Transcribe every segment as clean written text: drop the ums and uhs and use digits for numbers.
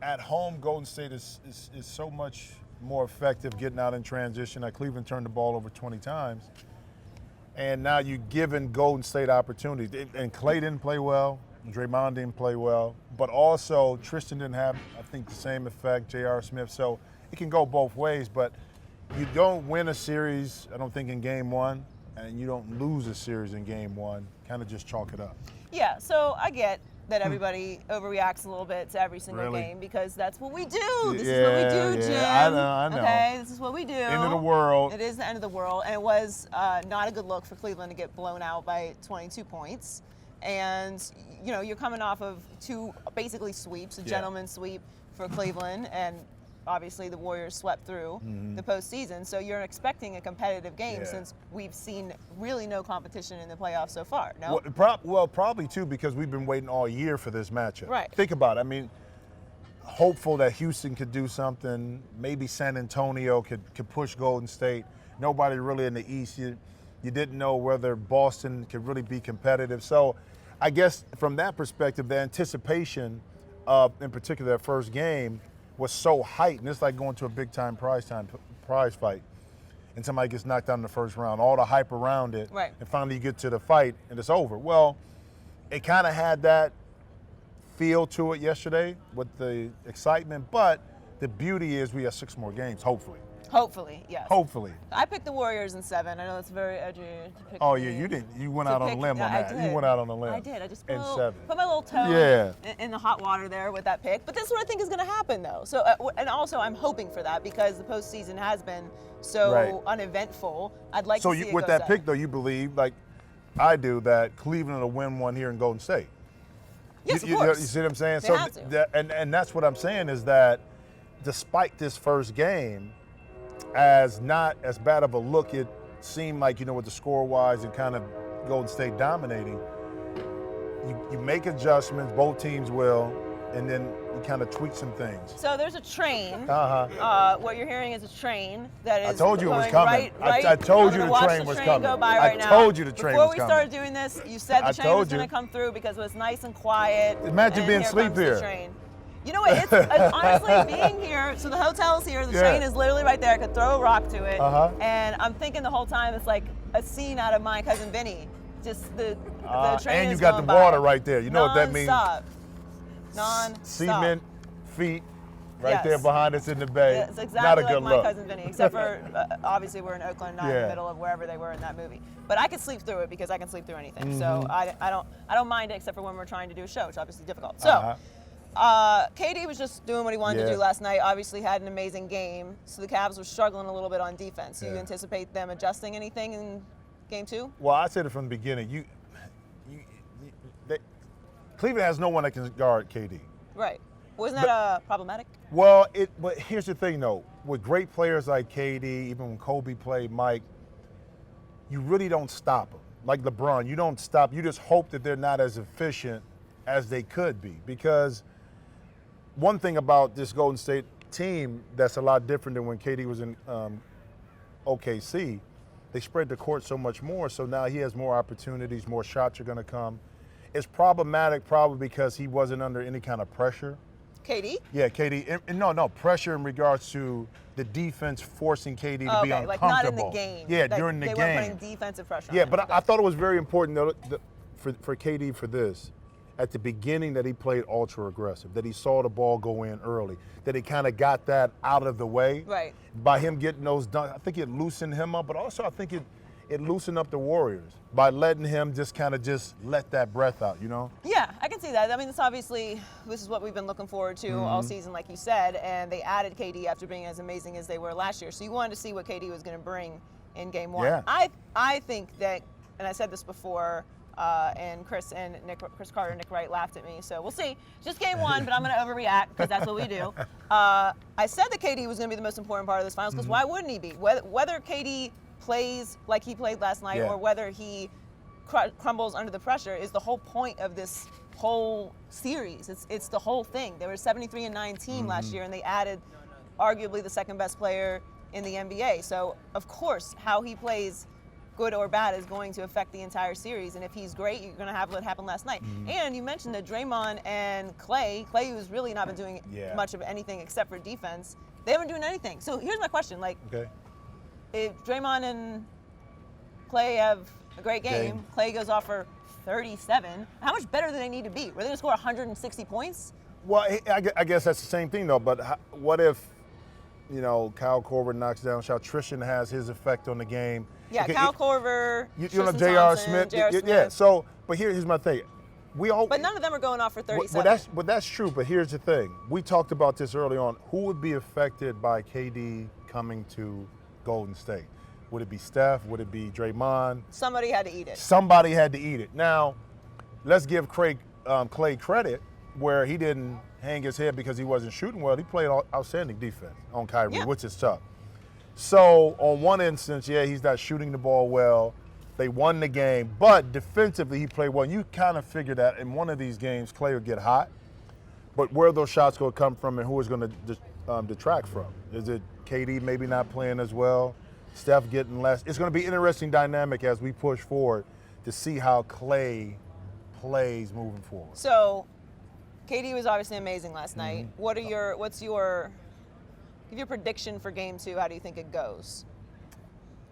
at home, Golden State is so much more effective getting out in transition. Cleveland turned the ball over 20 times. And now you're giving Golden State opportunities. And Clay didn't play well. Draymond didn't play well. But also, Tristan didn't have, I think, the same effect, J.R. Smith. So it can go both ways. But you don't win a series, I don't think, in game one. And you don't lose a series in game one. Kind of just chalk it up. Yeah, so I get that everybody overreacts a little bit to every single game because that's what we do. This is what we do, Jim. I know. Okay, this is what we do. End of the world. It is the end of the world, and it was not a good look for Cleveland to get blown out by 22 points. And you're coming off of two basically sweeps, a gentleman's sweep for Cleveland, and obviously the Warriors swept through the postseason. So you're expecting a competitive game since we've seen really no competition in the playoffs so far. No? Well, probably too, because we've been waiting all year for this matchup. Right. Think about it. I mean, hopeful that Houston could do something. Maybe San Antonio could push Golden State. Nobody really in the East. You didn't know whether Boston could really be competitive. So I guess from that perspective, the anticipation of, in particular, that first game was so heightened. It's like going to a big-time prize fight, and somebody gets knocked out in the first round. All the hype around it, and finally you get to the fight, and it's over. Well, it kind of had that feel to it yesterday with the excitement, but the beauty is we have 6 more games, hopefully. Hopefully, yes. Hopefully. I picked the Warriors in 7. I know it's very edgy to pick. Oh, yeah, you did. You went out on a limb on that. You went out on a limb. I did. I just in 7. Put my little toe in the hot water there with that pick. But this is what I think is going to happen, though. So, and also I'm hoping for that because the postseason has been so uneventful. I'd like to see it So with that pick, though, you believe, like I do, that Cleveland will win one here in Golden State. Yes, of course. You see what I'm saying? They have to. And that's what I'm saying is that despite this first game, as not as bad of a look, it seemed like, with the score-wise and kind of Golden State dominating, you make adjustments, both teams will, and then you kind of tweak some things. So there's a train. What you're hearing is a train that is I told you it was coming. coming. I told you the train was coming. Go by right I told you the train was coming. coming. Before we started doing this, you said the train was going to come through because it was nice and quiet. Imagine being asleep here. Train. You know what? It's honestly being here. So the hotel's here. The train is literally right there. I could throw a rock to it. And I'm thinking the whole time it's like a scene out of My Cousin Vinny. Just the train and is you got going the by. water right there. You know what that means? Non-stop. Cement feet right there behind us in the bay. Yeah, it's exactly Not a like good My look. Cousin Vinny, except for obviously we're in Oakland, not in the middle of wherever they were in that movie. But I could sleep through it because I can sleep through anything. So I don't mind it, except for when we're trying to do a show, which is obviously difficult. So. KD was just doing what he wanted to do last night. Obviously had an amazing game. So the Cavs were struggling a little bit on defense. Do you anticipate them adjusting anything in game 2? Well, I said it from the beginning. Cleveland has no one that can guard KD. Right. Wasn't that problematic? Well, but here's the thing, though. With great players like KD, even when Kobe played Mike, you really don't stop them. Like LeBron, you don't stop. You just hope that they're not as efficient as they could be, because one thing about this Golden State team that's a lot different than when KD was in OKC, they spread the court so much more, so now he has more opportunities, more shots are going to come. It's problematic probably because he wasn't under any kind of pressure. KD? Yeah, KD. No, pressure in regards to the defense forcing KD to be uncomfortable. Like not in the game. Yeah, during the game. They weren't putting defensive pressure on him. But I thought it was very important for KD for this. At the beginning that he played ultra aggressive, that he saw the ball go in early, that he kind of got that out of the way. Right. By him getting those done, I think it loosened him up, but also I think it loosened up the Warriors by letting him just let that breath out, Yeah, I can see that. I mean, this is what we've been looking forward to all season, like you said, and they added KD after being as amazing as they were last year. So you wanted to see what KD was going to bring in game 1. Yeah. I think that, and I said this before, and Chris Carter and Nick Wright laughed at me, so we'll see. Just game 1, but I'm going to overreact because that's what we do. I said that KD was going to be the most important part of this finals because why wouldn't he be? Whether KD plays like he played last night or whether he crumbles under the pressure is the whole point of this whole series. It's the whole thing. They were a 73-9 team last year, and they added arguably the second best player in the NBA. So, of course, how he plays good or bad, is going to affect the entire series. And if he's great, you're going to have what happened last night. And you mentioned that Draymond and Clay, who's really not been doing much of anything except for defense, they haven't been doing anything. So here's my question. Like, if Draymond and Clay have a great game, Clay goes off for 37, how much better do they need to be? Were they going to score 160 points? Well, I guess that's the same thing, though. But what if, Kyle Korver knocks down shot? Tristan has his effect on the game. Yeah, Kyle Korver, J.R. Smith. Yeah, so, but here's my thing. But none of them are going off for 37. But that's true. But here's the thing. We talked about this early on. Who would be affected by KD coming to Golden State? Would it be Steph? Would it be Draymond? Somebody had to eat it. Somebody had to eat it. Now, let's give Clay credit where he didn't hang his head because he wasn't shooting well. He played outstanding defense on Kyrie, which is tough. So on one instance, he's not shooting the ball well. They won the game, but defensively he played well. And you kind of figure that in one of these games, Clay will get hot. But where those shots going to come from and who is going to detract from? Is it KD maybe not playing as well? Steph getting less? It's going to be an interesting dynamic as we push forward to see how Clay plays moving forward. So KD was obviously amazing last night. What's your prediction for game 2? How do you think it goes?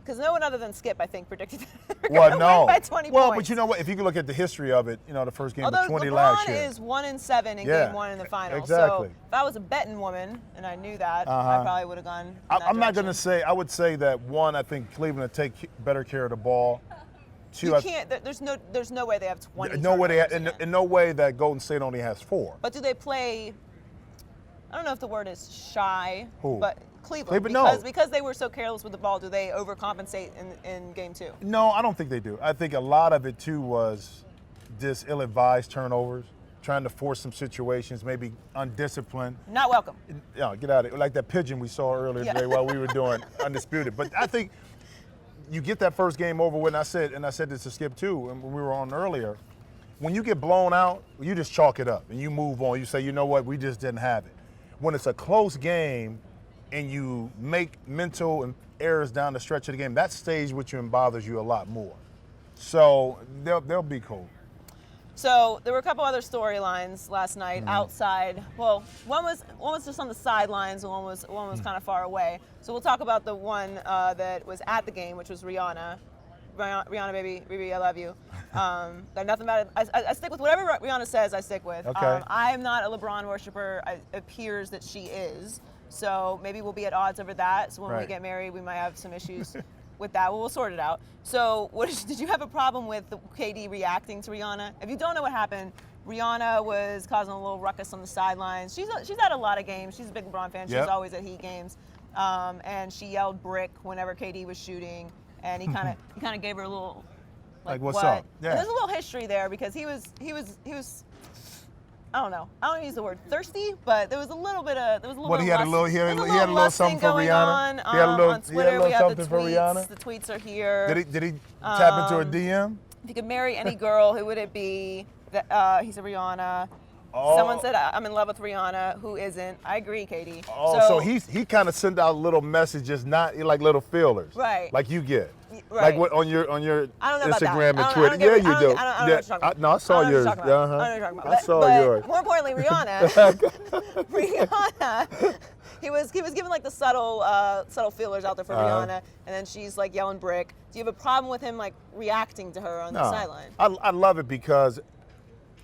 Because no one other than Skip, I think, predicted win by 20 points. But you know what? If you can look at the history of it, the first game Although was 20 LeBron last year. is 1-7 in game 1 in the finals. Exactly. So if I was a betting woman and I knew that, I probably would have gone in that I'm not going to direction. say. I would say that one, I think Cleveland will take better care of the ball. Two, you can't. There's no way they have 20. No way they have, and no way that Golden State only has 4. But do they play? I don't know if the word is shy. Who? But Cleveland, because they were so careless with the ball, do they overcompensate in game 2? No, I don't think they do. I think a lot of it too was just ill-advised turnovers, trying to force some situations, maybe undisciplined. Not welcome. Get out of it. Like that pigeon we saw earlier today while we were doing Undisputed. But I think you get that first game over with, and I said this to Skip too, and when we were on earlier, when you get blown out, you just chalk it up and you move on. You say, you know what, we just didn't have it. When it's a close game and you make mental errors down the stretch of the game, that stays with you and bothers you a lot more. So they'll be cool. So there were a couple other storylines last night outside. Well, one was just on the sidelines, and one was kind of far away. So we'll talk about the one that was at the game, which was Rihanna. Rihanna, baby, I love you. Got nothing about it. I stick with whatever Rihanna says. I stick with. Okay. I am not a LeBron worshiper. It appears that she is. So maybe we'll be at odds over that. So when we get married, we might have some issues with that. We'll sort it out. So did you have a problem with KD reacting to Rihanna? If you don't know what happened, Rihanna was causing a little ruckus on the sidelines. She's at a lot of games. She's a big LeBron fan. She's always at Heat games. And she yelled brick whenever KD was shooting. And he kind of gave her a little like what's what? up? Yeah. And there's a little history there because he was I don't know. I don't use the word thirsty, but there was a little bit of He had a little something for Rihanna. On Twitter, we have the for tweets. Rihanna. The tweets are here. Did he tap into a DM? If you could marry any girl, who would it be? He said Rihanna. Oh. Someone said I'm in love with Rihanna. Who isn't? I agree, Katie. Oh, so he kind of sent out little messages, not like little feelers, right? Like you get, right. Like what on your I don't know Instagram about that. and Twitter. Yeah, you do. I don't know what you're talking about. No, I saw yours. I don't know what you're talking about. I saw yours. More importantly, Rihanna. Rihanna. He was giving like the subtle feelers out there for Rihanna, and then she's like yelling brick. Do you have a problem with him like reacting to her on the sideline? I love it because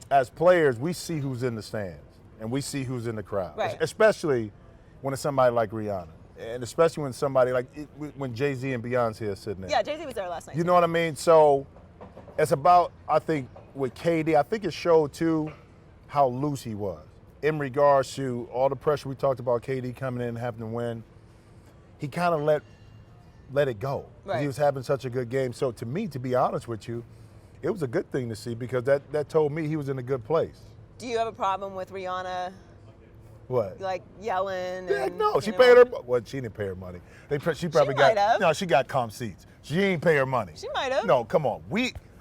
as players, we see who's in the stands and we see who's in the crowd, right. Especially when it's somebody like Rihanna, and especially when somebody like when Jay-Z and Beyonce are sitting there. Yeah, Jay-Z was there last night. You know what I mean? So it's about, I think, with KD, I think it showed too how loose he was in regards to all the pressure we talked about, KD coming in and having to win. He kind of let it go. Right. He was having such a good game. So to me, to be honest with you, it was a good thing to see because that told me he was in a good place. Do you have a problem with Rihanna? What? Like yelling? Yeah, and, no, she paid her. Well, she didn't pay her money. She probably might have. No, she got comp seats. She ain't pay her money. She might have. No, come on.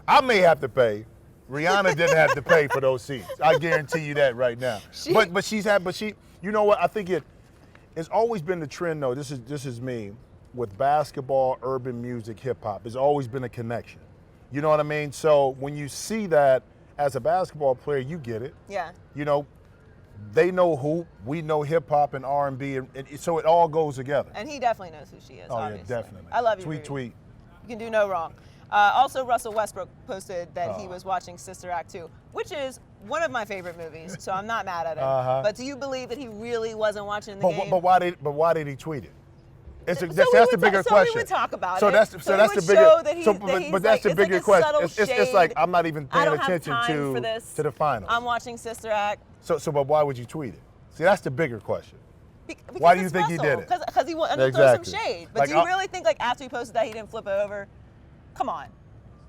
I may have to pay. Rihanna didn't have to pay for those seats. I guarantee you that right now. You know what? I think it's always been the trend though. This is me. with basketball, urban music, hip hop. There's always been a connection. You know what I mean? So when you see that as a basketball player, you get it. Yeah. You know, they know hoop, we know hip hop and R&B, and so it all goes together. And he definitely knows who she is. Oh obviously. yeah, definitely. I love you. Tweet, tweet. You can do no wrong. Also, Russell Westbrook posted that he was watching Sister Act 2, which is one of my favorite movies, so I'm not mad at him. But do you believe that he really wasn't watching the game? But why did he tweet it? That's the bigger question. So we would talk about so it. That's the bigger. But that's the bigger question. It's like I'm not even paying attention to the finals. I'm watching Sister Act. But why would you tweet it? See, that's the bigger question. Because why do you think he did it? Because he wanted to throw some shade. But do you really think like after he posted that he didn't flip it over? Come on.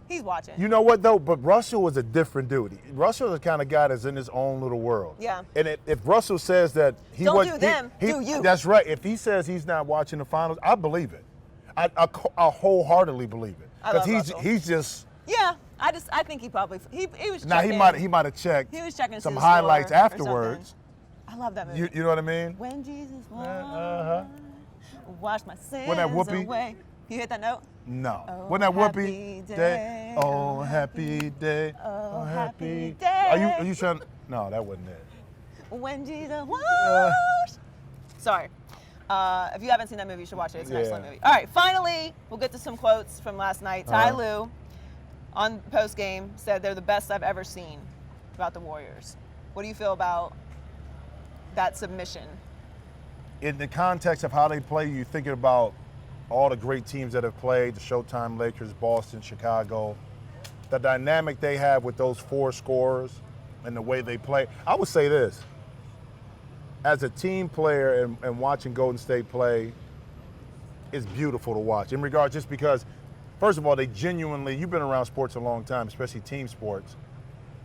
He's watching. You know what though? But Russell was a different dude. Russell is the kind of guy that's in his own little world. Yeah. And if Russell says that he do you? That's right. If he says he's not watching the finals, I believe it. I wholeheartedly believe it. Because he's just. Yeah. I think he probably he was. Now he might have checked. He was checking some highlights afterwards. I love that movie. You know what I mean? When Jesus wash my sins away. You hit that note? No. Oh, Wasn't that happy Whoopi? day. Oh, happy day. Oh, happy day. Are you trying? No, that wasn't it. When Jesus washed. Sorry. If you haven't seen that movie, you should watch it. It's an excellent movie. All right, finally, we'll get to some quotes from last night. Ty Lue, on post game, said they're the best I've ever seen about the Warriors. What do you feel about that submission? In the context of how they play, you're thinking about all the great teams that have played, the Showtime Lakers, Boston, Chicago, the dynamic they have with those four scorers and the way they play. I would say this, as a team player and watching Golden State play, it's beautiful to watch. In regards, just because, first of all, they genuinely, you've been around sports a long time, especially team sports,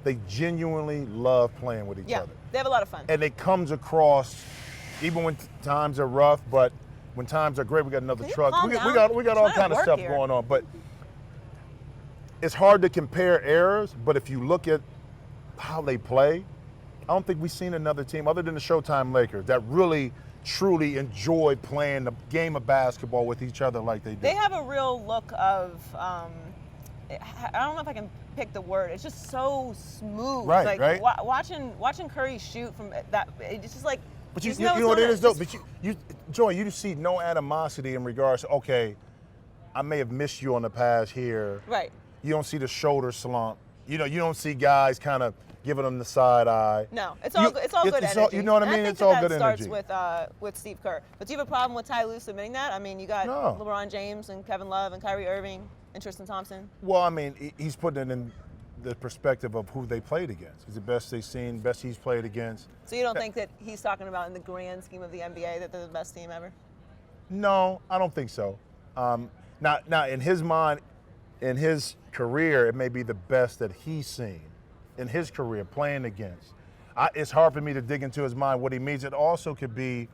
they genuinely love playing with each other. Yeah, they have a lot of fun. And it comes across, even when times are rough, but when times are great, we got another truck. We got all kind of stuff going on. But it's hard to compare eras, but if you look at how they play, I don't think we've seen another team other than the Showtime Lakers that really, truly enjoy playing the game of basketball with each other like they do. They have a real look of, I don't know if I can pick the word. It's just so smooth. Right, right. Watching Curry shoot from that, it's just like. But you know what it is though. But Joy, you see no animosity in regards to, okay, I may have missed you on the pass here. Right. You don't see the shoulder slump. You know, you don't see guys kind of giving them the side eye. No, it's all good energy. You know what I mean? And I think it's all good energy. energy. Starts with Steve Kerr. But do you have a problem with Ty Lue submitting that? I mean, you got LeBron James and Kevin Love and Kyrie Irving and Tristan Thompson. Well, I mean, he's putting it in the perspective of who they played against. It's the best they've seen, best he's played against. So you don't think that he's talking about in the grand scheme of the NBA that they're the best team ever? No, I don't think so. Now, in his mind, in his career, it may be the best that he's seen in his career playing against. It's hard for me to dig into his mind what he means. It also could be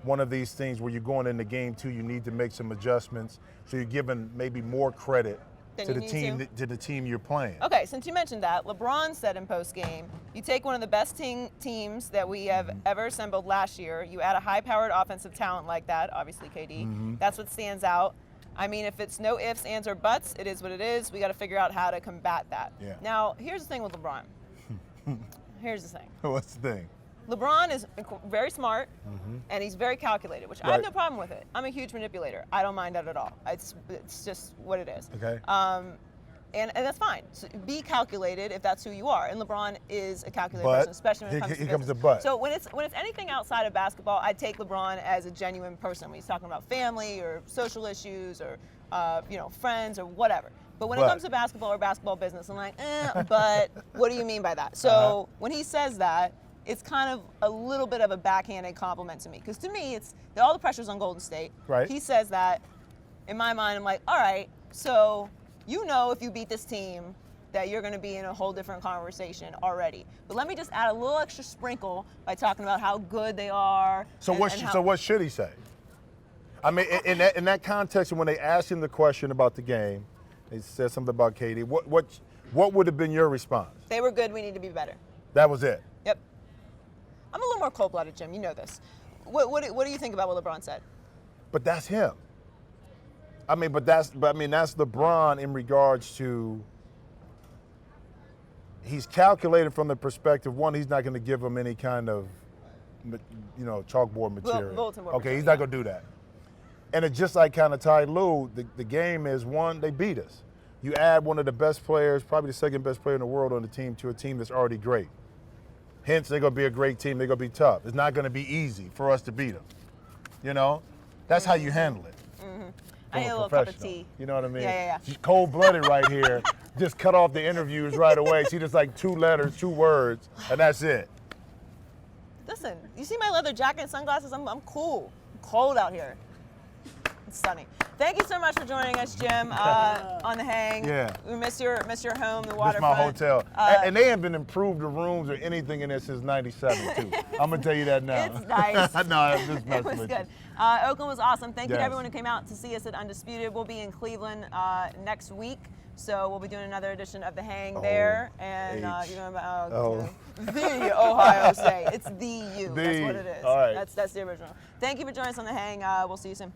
one of these things where you're going into game two, you need to make some adjustments, so you're giving maybe more credit to the team you're playing. Okay, since you mentioned that, LeBron said in post-game, you take one of the best teams that we have ever assembled last year, you add a high-powered offensive talent like that, obviously KD, that's what stands out. I mean, if it's no ifs, ands, or buts, it is what it is. We got to figure out how to combat that. Yeah. Now, here's the thing with LeBron. Here's the thing. What's the thing? LeBron is very smart, and he's very calculated, which I have no problem with it. I'm a huge manipulator. I don't mind that at all. It's just what it is. Okay. And that's fine. So be calculated if that's who you are. And LeBron is a calculated person, especially when it comes to business. Here comes the but. So when it's anything outside of basketball, I take LeBron as a genuine person. When he's talking about family or social issues or friends or whatever. But when it comes to basketball or basketball business, I'm like, but what do you mean by that? So when he says that, it's kind of a little bit of a backhanded compliment to me. Because to me, it's all the pressure's on Golden State. Right. He says that. In my mind, I'm like, all right, so you know if you beat this team that you're going to be in a whole different conversation already. But let me just add a little extra sprinkle by talking about how good they are. So what should he say? I mean, in that context, when they asked him the question about the game, they said something about KD. What would have been your response? They were good. We need to be better. That was it. Yep. I'm a little more cold-blooded, Jim. You know this. What do you think about what LeBron said? But that's him. I mean, but that's LeBron in regards to he's calculated from the perspective, one, he's not going to give them any kind of, chalkboard material. Bulletin board okay, material, he's not going to do that. And it's just like kind of Ty Lue, the game is, one, they beat us. You add one of the best players, probably the second best player in the world on the team, to a team that's already great. Hence, they're going to be a great team. They're going to be tough. It's not going to be easy for us to beat them. That's how you handle it. Mm-hmm. I need a little cup of tea. You know what I mean? Yeah. She's cold-blooded right here. Just cut off the interviews right away. She just like 2 letters, 2 words, and that's it. Listen, you see my leather jacket and sunglasses? I'm cool. I'm cold out here. It's sunny. Thank you so much for joining us, Jim, on the hang. Yeah. We miss your home, the This waterfront. is my hotel. And they haven't improved the rooms or anything in there since '97, too. I'm going to tell you that now. It's nice. No, I'm just It messing was with good. you. Oakland was awesome. Thank you to Yes. everyone who came out to see us at Undisputed. We'll be in Cleveland next week. So we'll be doing another edition of The Hang there. And you're going to the Ohio State. It's the U. That's what it is. All right. That's the original. Thank you for joining us on The Hang. We'll see you soon.